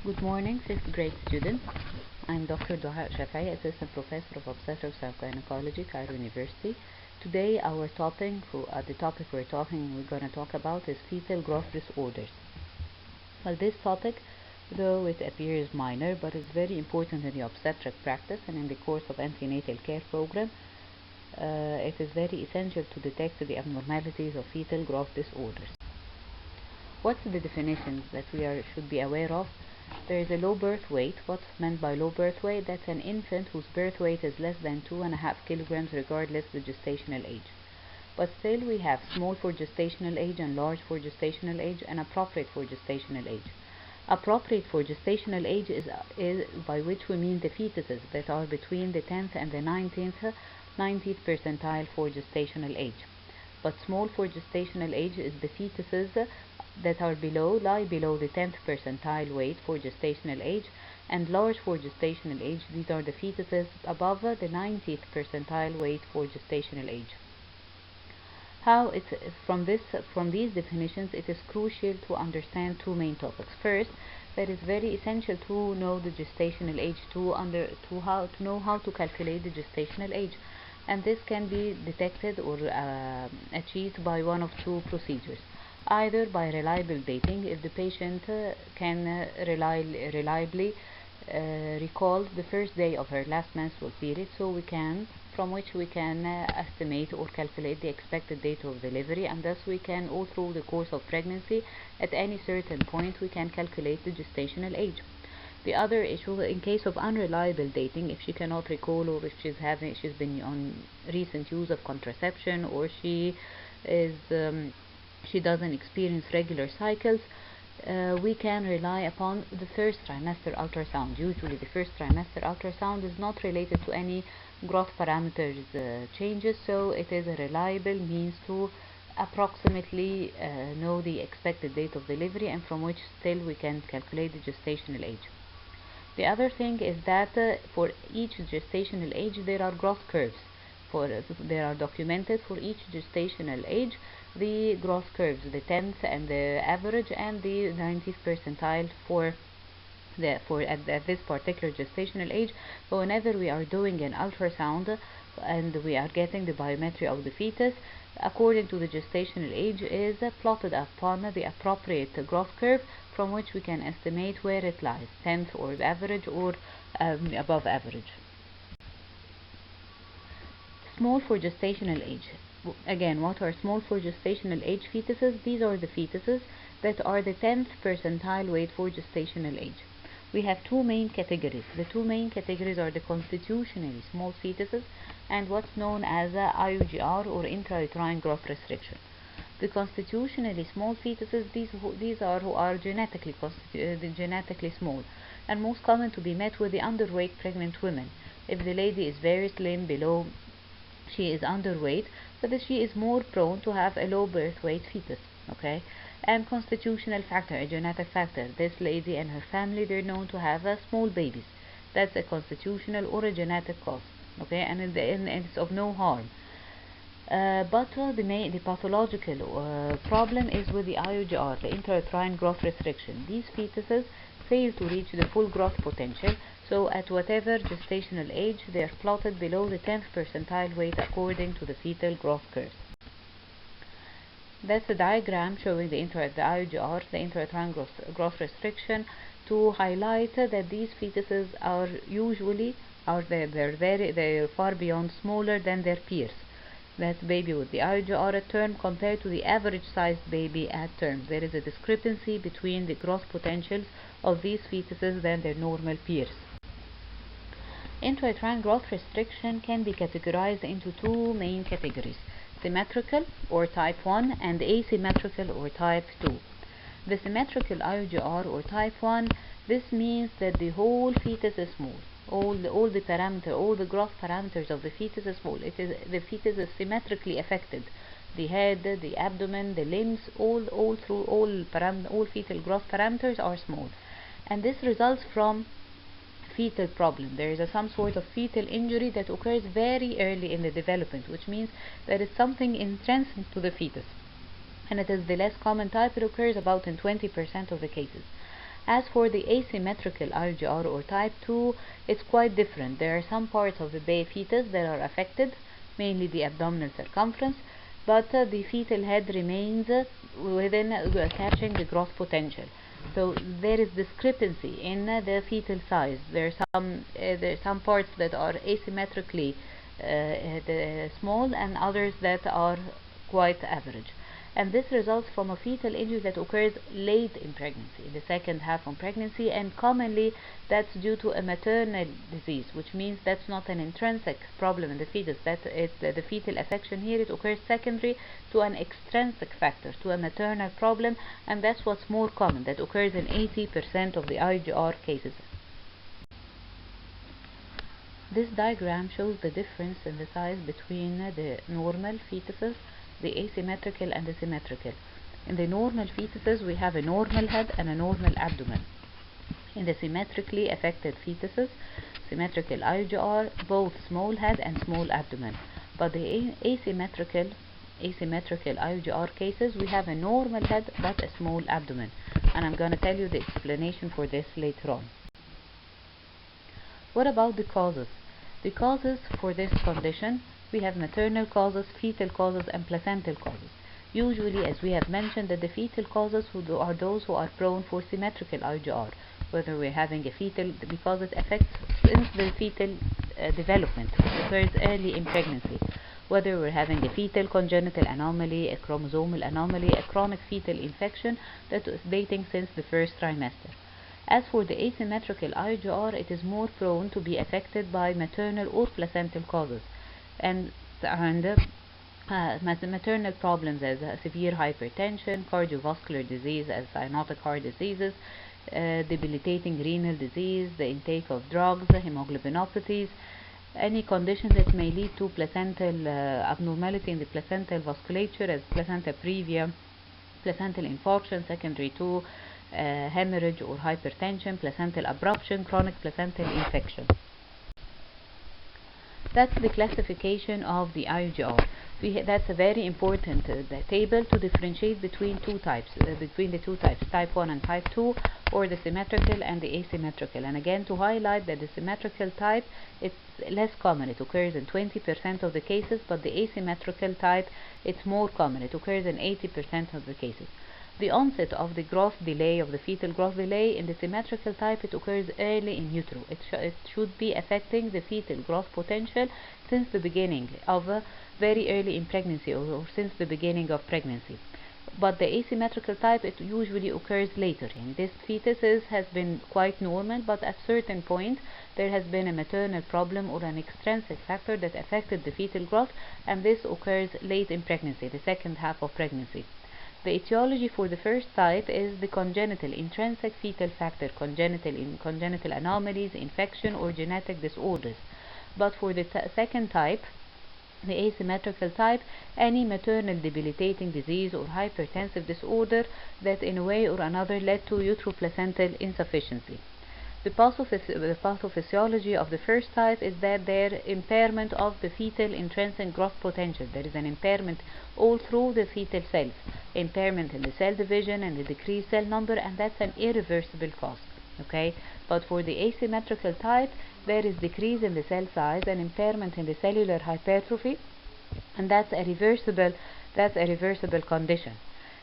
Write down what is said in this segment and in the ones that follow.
Good morning, 6th grade students. I'm Dr. Doaa El-Shafey, Assistant Professor of Obstetrics and Gynecology, Cairo University. Today, the topic we're going to talk about is fetal growth disorders. Well, this topic, though it appears minor, but is very important in the obstetric practice and in the course of antenatal care program. It is very essential to detect the abnormalities of fetal growth disorders. What's the definitions that we should be aware of? There is a low birth weight. What's meant by low birth weight? That's an infant whose birth weight is less than 2.5 kilograms regardless of the gestational age. But still we have small for gestational age and large for gestational age and appropriate for gestational age. Appropriate for gestational age is by which we mean the fetuses that are between the 10th and the 90th percentile for gestational age. But small for gestational age is the fetuses that lie below the 10th percentile weight for gestational age, and large for gestational age, these are the fetuses above the 90th percentile weight for gestational age. From these definitions, it is crucial to understand two main topics. First, that is very essential to know the gestational age, to know how to calculate the gestational age, and this can be detected or achieved by one of two procedures. Either by reliable dating, if the patient can reliably recall the first day of her last menstrual period, from which we can estimate or calculate the expected date of delivery, and thus we can, all through the course of pregnancy, at any certain point we can calculate the gestational age. The other issue, in case of unreliable dating, if she cannot recall, or if she's been on recent use of contraception, or she doesn't experience regular cycles, we can rely upon the first trimester ultrasound. Usually the first trimester ultrasound is not related to any growth parameters changes, so it is a reliable means to approximately know the expected date of delivery, and from which still we can calculate the gestational age. The other thing is that for each gestational age there are growth curves. They are documented for each gestational age, the growth curves, the 10th and the average and the 90th percentile at this particular gestational age. So whenever we are doing an ultrasound and we are getting the biometry of the fetus, according to the gestational age, is plotted upon the appropriate growth curve, from which we can estimate where it lies, 10th or average or above average. Small for gestational age. Again, what are small for gestational age fetuses? These are the fetuses that are the 10th percentile weight for gestational age. We have two main categories. The two main categories are the constitutionally small fetuses and what's known as IUGR or intrauterine growth restriction. The constitutionally small fetuses, these are who are genetically small and most common to be met with the underweight pregnant women. If the lady is very slim, she is underweight, so that she is more prone to have a low birth weight fetus. Okay, and constitutional factor, a genetic factor. This lady and her family, they're known to have small babies. That's a constitutional or a genetic cause. Okay, and it's of no harm. But the pathological problem is with the IUGR, the intrauterine growth restriction. These fetuses fail to reach the full growth potential, so at whatever gestational age they are plotted below the 10th percentile weight according to the fetal growth curve. That's a diagram showing the IUGR, the intrauterine growth restriction, to highlight that these fetuses are they're far beyond smaller than their peers. That's baby with the IUGR at term compared to the average sized baby at term. There is a discrepancy between the growth potentials of these fetuses than their normal peers. Intrauterine growth restriction can be categorized into two main categories: symmetrical or type 1 and asymmetrical or type 2. The symmetrical IUGR or type 1, this means that the whole fetus is small. All the growth parameters of the fetus is small. The fetus is symmetrically affected. The head, the abdomen, the limbs, all fetal growth parameters are small, and this results from fetal problem. There is some sort of fetal injury that occurs very early in the development, which means that it's something intrinsic to the fetus, and it is the less common type. It occurs about in 20% of the cases. As for the asymmetrical IUGR or type 2, it's quite different. There are some parts of the fetus that are affected, mainly the abdominal circumference, but the fetal head remains within catching the growth potential. So there is discrepancy in the fetal size. There are some parts that are asymmetrically small and others that are quite average. And this results from a fetal injury that occurs late in pregnancy, in the second half of pregnancy, and commonly that's due to a maternal disease, which means that's not an intrinsic problem in the fetus. The fetal affection here, it occurs secondary to an extrinsic factor, to a maternal problem, and that's what's more common. That occurs in 80% of the IUGR cases. This diagram shows the difference in the size between the normal fetuses, the asymmetrical and the symmetrical. In the normal fetuses, we have a normal head and a normal abdomen. In the symmetrically affected fetuses, symmetrical IUGR, both small head and small abdomen. But the asymmetrical IUGR cases, we have a normal head but a small abdomen. And I'm going to tell you the explanation for this later on. What about the causes? The causes for this condition, we have maternal causes, fetal causes, and placental causes. Usually, as we have mentioned, that the fetal causes are those who are prone for symmetrical IUGR, whether we're having a fetal, because it affects since the fetal development, it occurs early in pregnancy. Whether we're having a fetal congenital anomaly, a chromosomal anomaly, a chronic fetal infection that is dating since the first trimester. As for the asymmetrical IUGR, it is more prone to be affected by maternal or placental causes, and maternal problems as severe hypertension, cardiovascular disease as cyanotic heart diseases, debilitating renal disease, the intake of drugs, hemoglobinopathies, any condition that may lead to placental abnormality in the placental vasculature as placenta previa, placental infarction secondary to hemorrhage or hypertension, placental abruption, chronic placental infection. That's the classification of the IUGR. That's a very important table to differentiate between the two types, type 1 and type 2, or the symmetrical and the asymmetrical. And again, to highlight that the symmetrical type, it's less common. It occurs in 20% of the cases, but the asymmetrical type, it's more common. It occurs in 80% of the cases. The onset of the growth delay, of the fetal growth delay, in the symmetrical type, it occurs early in utero. It should be affecting the fetal growth potential since the beginning of very early in pregnancy, or since the beginning of pregnancy. But the asymmetrical type, it usually occurs later. And this fetus has been quite normal, but at certain point there has been a maternal problem or an extrinsic factor that affected the fetal growth, and this occurs late in pregnancy, the second half of pregnancy. The etiology for the first type is the congenital intrinsic fetal factor, congenital anomalies, infection, or genetic disorders. But for the second type, the asymmetrical type, any maternal debilitating disease or hypertensive disorder that in a way or another led to uteroplacental insufficiency. The pathophysiology of the first type is that there impairment of the fetal intrinsic growth potential. There is an impairment all through the fetal cells, impairment in the cell division and the decreased cell number, and that's an irreversible cause. Okay, but for the asymmetrical type, there is decrease in the cell size and impairment in the cellular hypertrophy, and that's a reversible condition.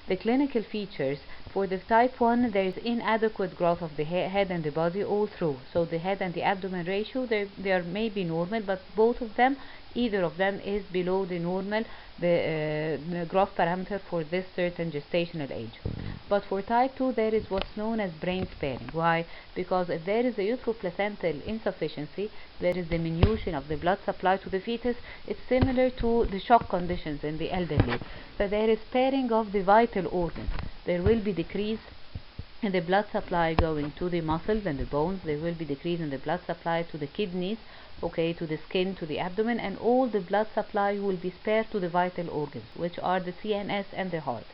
The clinical features for the type 1, there is inadequate growth of the head and the body all through. So the head and the abdomen ratio, they are maybe normal, but both of them, either of them is below the normal the growth parameter for this certain gestational age. But for type 2, there is what's known as brain sparing. Why? Because if there is a uteroplacental insufficiency, there is diminution of the blood supply to the fetus. It's similar to the shock conditions in the elderly. So there is sparing of the vital organs. There will be decrease in the blood supply going to the muscles and the bones. There will be decrease in the blood supply to the kidneys, okay, to the skin, to the abdomen, and all the blood supply will be spared to the vital organs, which are the CNS and the heart.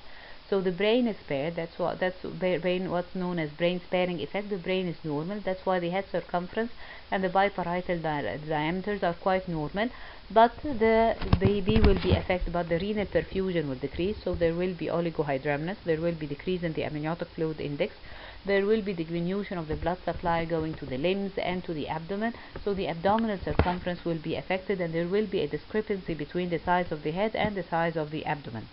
So the brain is spared. What's known as brain sparing effect. The brain is normal. That's why the head circumference and the biparietal diameters are quite normal. But the baby will be affected, but the renal perfusion will decrease. So there will be oligohydramnios. There will be decrease in the amniotic fluid index. There will be diminution of the blood supply going to the limbs and to the abdomen. So the abdominal circumference will be affected, and there will be a discrepancy between the size of the head and the size of the abdomen.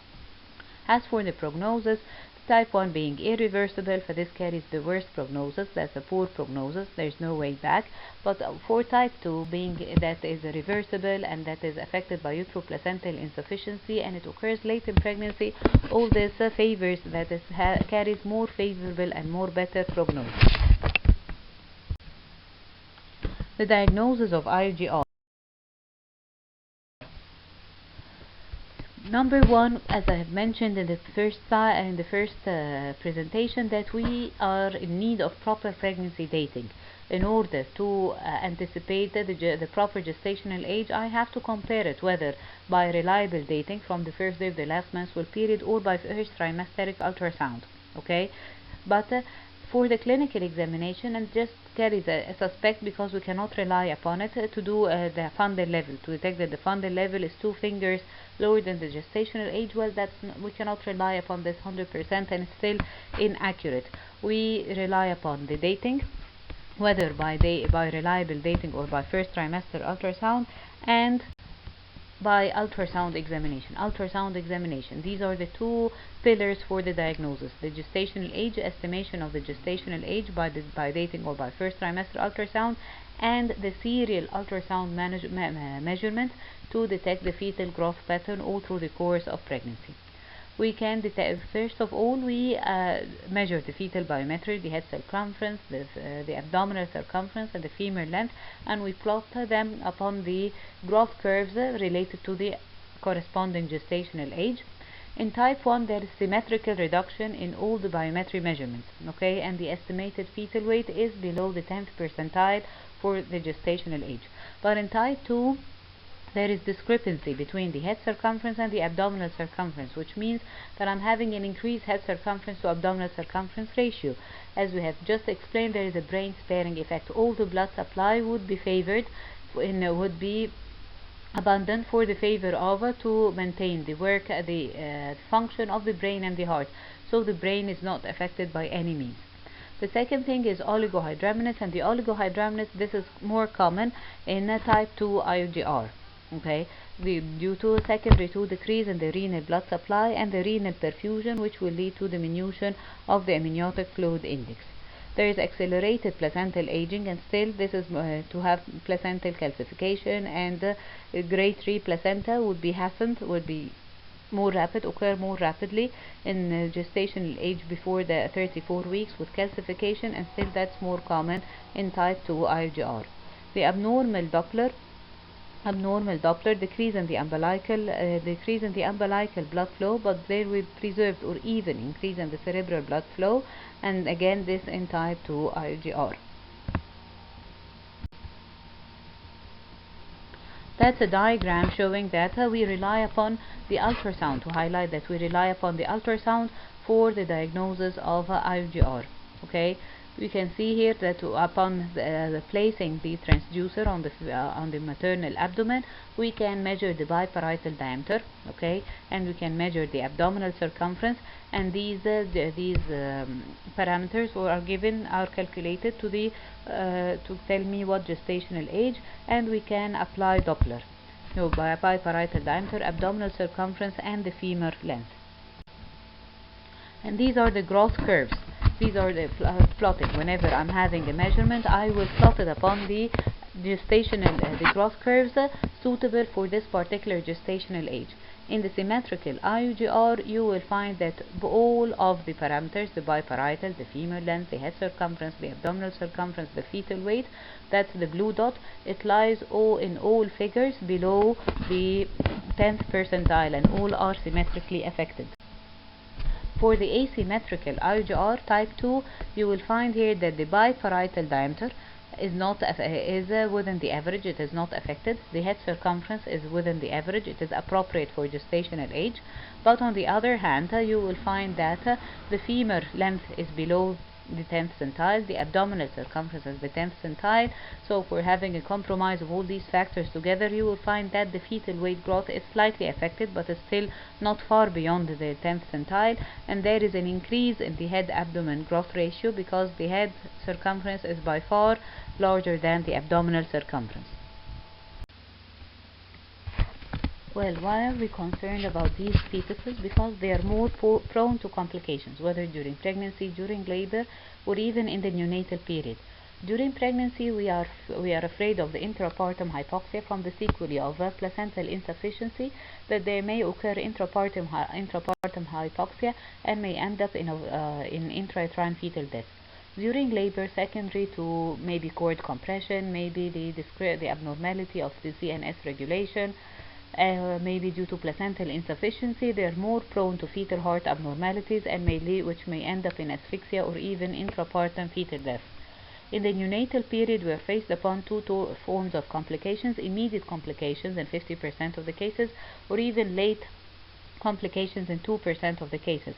As for the prognosis, type 1 being irreversible, for this carries the worst prognosis. That's a poor prognosis. There's no way back. But for type 2 being that is reversible and that is affected by uteroplacental insufficiency and it occurs late in pregnancy, all this favors that is carries more favorable and more better prognosis. The diagnosis of IUGR. Number one, as I have mentioned in the first presentation, that we are in need of proper pregnancy dating. In order to anticipate the proper gestational age, I have to compare it whether by reliable dating from the first day of the last menstrual period or by first trimesteric ultrasound. Okay, but for the clinical examination, and just carries a suspect because we cannot rely upon it to do the fundal level, to detect that the fundal level is 2 fingers lower than the gestational age. Well, we cannot rely upon this 100% and it's still inaccurate. We rely upon the dating, whether by reliable dating or by first trimester ultrasound, and by ultrasound examination. These are the 2 pillars for the diagnosis: the gestational age, estimation of the gestational age by dating or by first trimester ultrasound, and the serial ultrasound measurement to detect the fetal growth pattern all through the course of pregnancy. We can detect, first of all, we measure the fetal biometry, the head circumference, the abdominal circumference, and the femur length, and we plot them upon the growth curves related to the corresponding gestational age. In type 1, there is symmetrical reduction in all the biometry measurements, okay, and the estimated fetal weight is below the 10th percentile for the gestational age. But in type 2, there is discrepancy between the head circumference and the abdominal circumference, which means that I'm having an increased head circumference to abdominal circumference ratio. As we have just explained, there is a brain sparing effect. All the blood supply would be favored, would be abundant for the favor of to maintain the function of the brain and the heart. So the brain is not affected by any means. The second thing is oligohydramnios, and the oligohydramnios, this is more common in type 2 IUGR. Okay, due to secondary to decrease in the renal blood supply and the renal perfusion, which will lead to diminution of the amniotic fluid index. There is accelerated placental aging, and still this is to have placental calcification, and grade 3 placenta would be occur more rapidly in gestational age before the 34 weeks with calcification, and still that's more common in type 2 IUGR. The abnormal Doppler decrease in the umbilical blood flow, but there will preserved or even increase in the cerebral blood flow, and again this in type 2 IUGR. That's a diagram showing that we rely upon the ultrasound, to highlight that we rely upon the ultrasound for the diagnosis of IUGR. Okay, we can see here that upon placing the transducer on the maternal abdomen, we can measure the biparietal diameter, okay, and we can measure the abdominal circumference, and these parameters are calculated to tell me what gestational age, and we can apply Doppler. So biparietal diameter, abdominal circumference, and the femur length. And these are the growth curves. These are the plotting. Whenever I'm having a measurement, I will plot it upon the the growth curves suitable for this particular gestational age. In the symmetrical IUGR, you will find that all of the parameters, the biparietal, the femur length, the head circumference, the abdominal circumference, the fetal weight, that's the blue dot, it lies in all figures below the 10th percentile, and all are symmetrically affected. For the asymmetrical IUGR type 2, you will find here that the biparietal diameter is not within the average. It is not affected. The head circumference is within the average. It is appropriate for gestational age. But on the other hand, you will find that the femur length is below the 10th centile, the abdominal circumference is the 10th centile. So if we're having a compromise of all these factors together, you will find that the fetal weight growth is slightly affected, but is still not far beyond the 10th centile, and there is an increase in the head abdomen growth ratio because the head circumference is by far larger than the abdominal circumference. Well, why are we concerned about these fetuses? Because they are more prone to complications, whether during pregnancy, during labor, or even in the neonatal period. During pregnancy, we are afraid of the intrapartum hypoxia from the sequelae of placental insufficiency, that there may occur intrapartum hypoxia and may end up in intrauterine fetal death. During labor, secondary to maybe cord compression, maybe the abnormality of the CNS regulation, maybe due to placental insufficiency, they are more prone to fetal heart abnormalities and which may end up in asphyxia or even intrapartum fetal death. In the neonatal period, we are faced upon two forms of complications: immediate complications in 50% of the cases, or even late complications in 2% of the cases.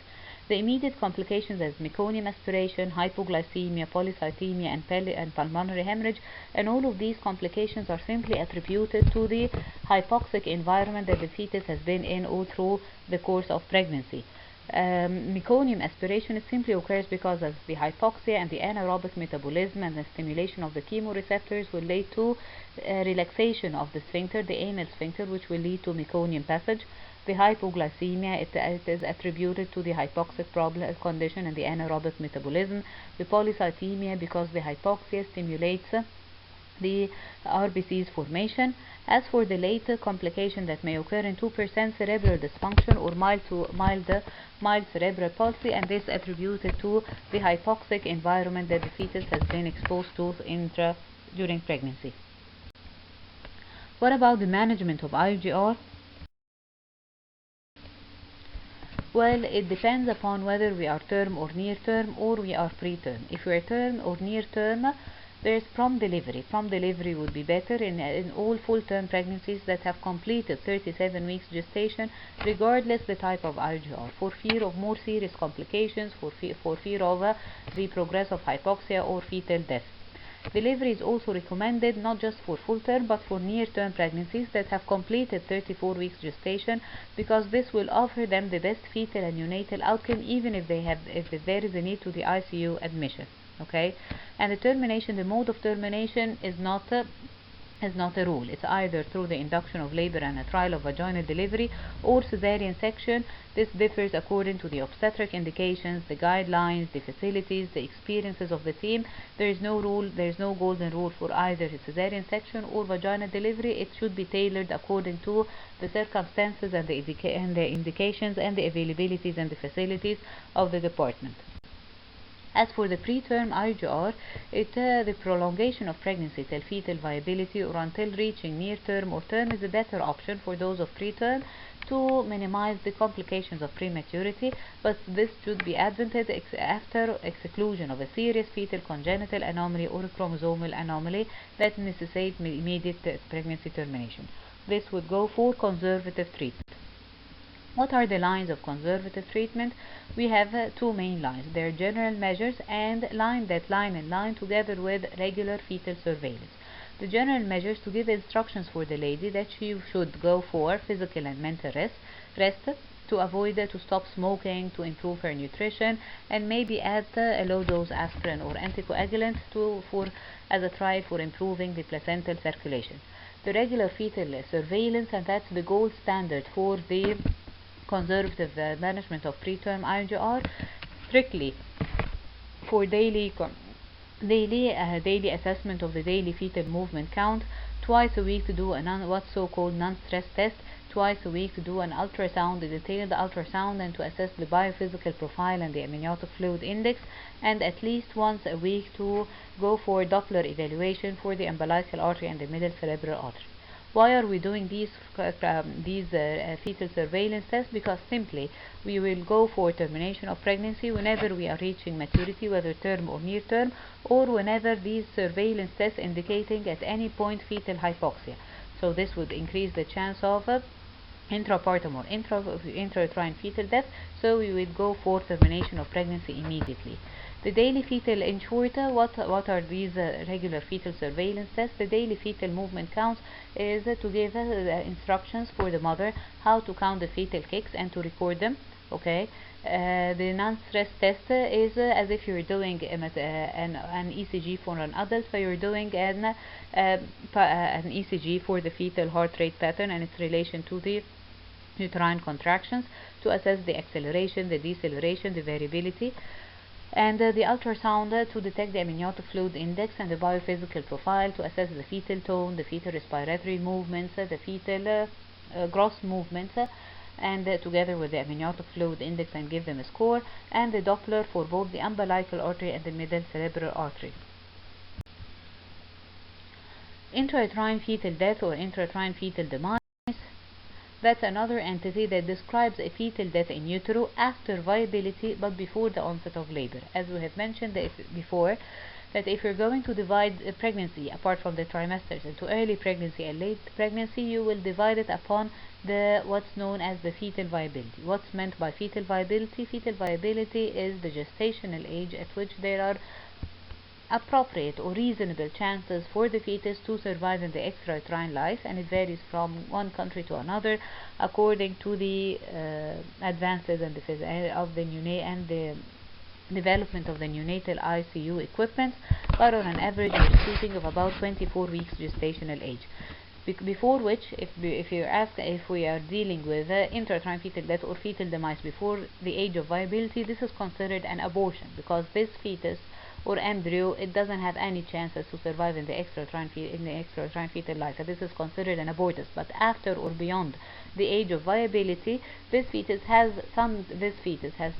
The immediate complications as meconium aspiration, hypoglycemia, polycythemia, and pulmonary hemorrhage, and all of these complications are simply attributed to the hypoxic environment that the fetus has been in all through the course of pregnancy. Meconium aspiration simply occurs because of the hypoxia, and the anaerobic metabolism and the stimulation of the chemoreceptors will lead to relaxation of the sphincter, the anal sphincter, which will lead to meconium passage. The hypoglycemia, it is attributed to the hypoxic condition and the anaerobic metabolism. The polycythemia, because the hypoxia stimulates the RBC's formation. As for the later complication that may occur in 2%, cerebral dysfunction or mild cerebral palsy, and this attributed to the hypoxic environment that the fetus has been exposed to during pregnancy. What about the management of IUGR? Well, it depends upon whether we are term or near term, or we are preterm. If we are term or near term, there's prompt delivery. Prompt delivery would be better in all full-term pregnancies that have completed 37 weeks gestation, regardless the type of IUGR, for fear of more serious complications, for fear of the progress of hypoxia or fetal death. Delivery is also recommended not just for full-term but for near-term pregnancies that have completed 34 weeks gestation, because this will offer them the best fetal and neonatal outcome, even if there is a need to the ICU admission. Okay, and the termination, the mode of termination is not a rule. It's either through the induction of labor and a trial of vaginal delivery or cesarean section. This differs according to the obstetric indications, the guidelines, the facilities, the experiences of the team. There is no rule, there is no golden rule for either cesarean section or vaginal delivery. It should be tailored according to the circumstances and the indications and the availabilities and the facilities of the department. As for the preterm IUGR, the prolongation of pregnancy till fetal viability or until reaching near term or term is a better option for those of preterm to minimize the complications of prematurity, but this should be advantageous after exclusion of a serious fetal congenital anomaly or a chromosomal anomaly that necessitates immediate pregnancy termination. This would go for conservative treatment. What are the lines of conservative treatment? We have two main lines. There are general measures and line together with regular fetal surveillance. The general measures to give instructions for the lady that she should go for physical and mental rest to avoid to stop smoking, to improve her nutrition, and maybe add a low dose aspirin or anticoagulant as a trial for improving the placental circulation. The regular fetal surveillance, and that's the gold standard for the conservative management of preterm IUGR, strictly for daily assessment of the daily fetal movement count, twice a week to do what's so-called non-stress test, twice a week to do an ultrasound, a detailed ultrasound, and to assess the biophysical profile and the amniotic fluid index, and at least once a week to go for Doppler evaluation for the umbilical artery and the middle cerebral artery. Why are we doing these fetal surveillance tests? Because simply we will go for termination of pregnancy whenever we are reaching maturity, whether term or near term, or whenever these surveillance tests indicating at any point fetal hypoxia. So this would increase the chance of intrapartum or intrauterine fetal death, so we would go for termination of pregnancy immediately. The daily fetal, in short, what are these regular fetal surveillance tests? The daily fetal movement counts is to give instructions for the mother how to count the fetal kicks and to record them. Okay. The non-stress test is as if you're doing an ECG for an adult, so you're doing an ECG for the fetal heart rate pattern and its relation to the uterine contractions to assess the acceleration, the deceleration, the variability, and the ultrasound to detect the amniotic fluid index and the biophysical profile to assess the fetal tone, the fetal respiratory movements, the fetal gross movements, and together with the amniotic fluid index and give them a score, and the Doppler for both the umbilical artery and the middle cerebral artery. Intrauterine fetal death or intrauterine fetal demise, that's another entity that describes a fetal death in utero after viability but before the onset of labor. As we have mentioned before, that if you're going to divide a pregnancy apart from the trimesters into early pregnancy and late pregnancy, you will divide it upon what's known as the fetal viability. What's meant by fetal viability? Fetal viability is the gestational age at which there are appropriate or reasonable chances for the fetus to survive in the extrauterine life, and it varies from one country to another according to the advances and of the development of the neonatal ICU equipment, but on an average we're speaking of about 24 weeks gestational age. Before which, if you're asked if we are dealing with intrauterine fetal death or fetal demise before the age of viability, this is considered an abortion, because this fetus or embryo, it doesn't have any chances to survive in the extrauterine fetal life. So this is considered an abortus. But after or beyond the age of viability, this fetus has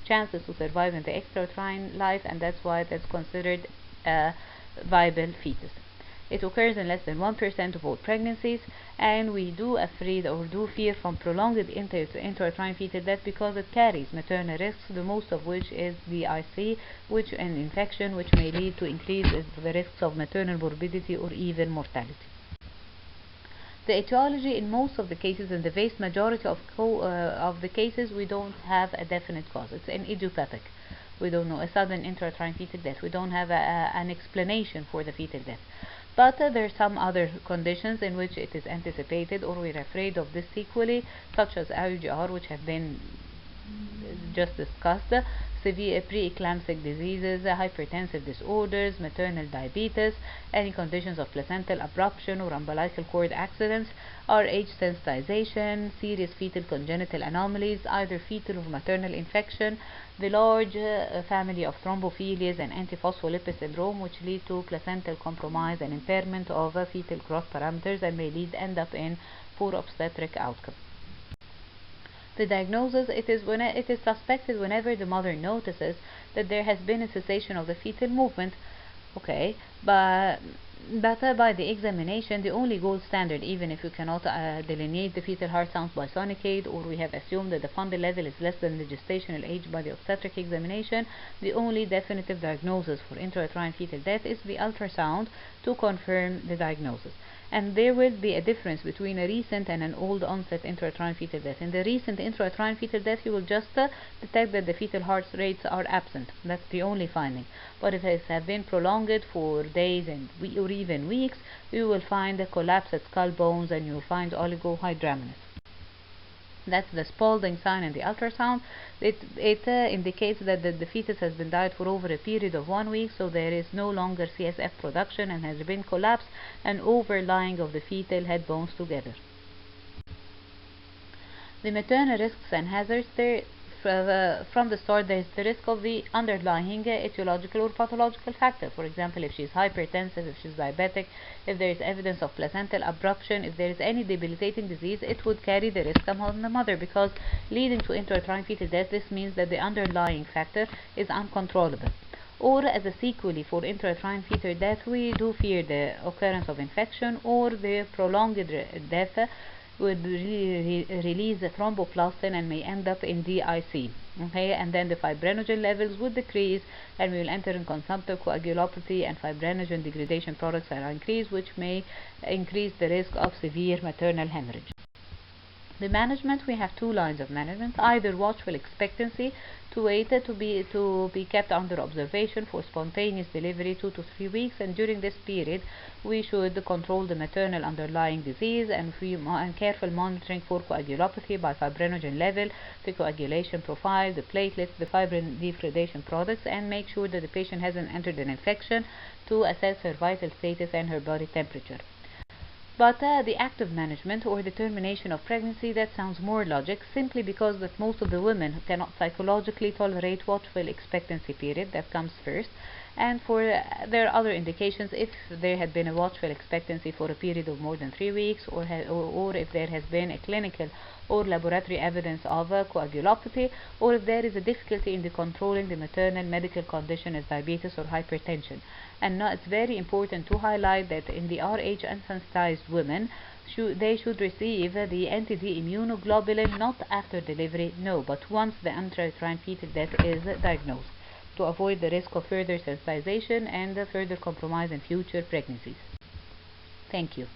chances to survive in the extrauterine life, and that's why that's considered a viable fetus. It occurs in less than 1% of all pregnancies, and we do fear from prolonged intrauterine fetal death because it carries maternal risks, the most of which is DIC, an infection which may lead to increase the risks of maternal morbidity or even mortality. The etiology, in most of the cases, in the vast majority of the cases, we don't have a definite cause. It's an idiopathic. We don't know a sudden intrauterine fetal death. We don't have an explanation for the fetal death. But there are some other conditions in which it is anticipated or we're afraid of this sequelae, such as IUGR, which have been just discussed, severe preeclamptic diseases, hypertensive disorders, maternal diabetes, any conditions of placental abruption or umbilical cord accidents, RH sensitization, serious fetal congenital anomalies, either fetal or maternal infection, the large family of thrombophilias and antiphospholipid syndrome, which lead to placental compromise and impairment of fetal growth parameters and may end up in poor obstetric outcome. The diagnosis, it is suspected whenever the mother notices that there has been a cessation of the fetal movement. Okay, but by the examination, the only gold standard, even if you cannot delineate the fetal heart sounds by sonic aid, or we have assumed that the fundal level is less than the gestational age by the obstetric examination, the only definitive diagnosis for intrauterine fetal death is the ultrasound to confirm the diagnosis. And there will be a difference between a recent and an old onset intrauterine fetal death. In the recent intrauterine fetal death, you will just detect that the fetal heart rates are absent. That's the only finding. But if it has been prolonged for days or even weeks, you will find a collapse at skull bones and you will find oligohydramnios. That's the Spalding sign in the ultrasound. It indicates that the fetus has been died for over a period of 1 week, so there is no longer CSF production and has been collapse and overlying of the fetal head bones together. The maternal risks and hazards, from the start there is the risk of the underlying etiological or pathological factor. For example, if she is hypertensive, if she is diabetic, if there is evidence of placental abruption, if there is any debilitating disease, it would carry the risk on the mother, because leading to intrauterine fetal death, this means that the underlying factor is uncontrollable. or as a sequelae for intrauterine fetal death, we do fear the occurrence of infection or the prolonged death would release thromboplastin and may end up in DIC. Okay, and then the fibrinogen levels would decrease, and we will enter in consumptive coagulopathy, and fibrinogen degradation products are increased, which may increase the risk of severe maternal hemorrhage. The management, we have two lines of management: either watchful expectancy, to wait to be kept under observation for spontaneous delivery 2 to 3 weeks, and during this period we should control the maternal underlying disease, and careful monitoring for coagulopathy by fibrinogen level, the coagulation profile, the platelets, the fibrin degradation products, and make sure that the patient hasn't entered an infection to assess her vital status and her body temperature. But the active management or the termination of pregnancy, that sounds more logic, simply because that most of the women cannot psychologically tolerate watchful expectancy period. That comes first. And for there are other indications: if there had been a watchful expectancy for a period of more than 3 weeks, or if there has been a clinical or laboratory evidence of coagulopathy, or if there is a difficulty in controlling the maternal medical condition as diabetes or hypertension. And it's very important to highlight that in the RH unsensitized women, they should receive the anti-D immunoglobulin not after delivery, no, but once the intrauterine fetal death is diagnosed, to avoid the risk of further sensitization and further compromise in future pregnancies. Thank you.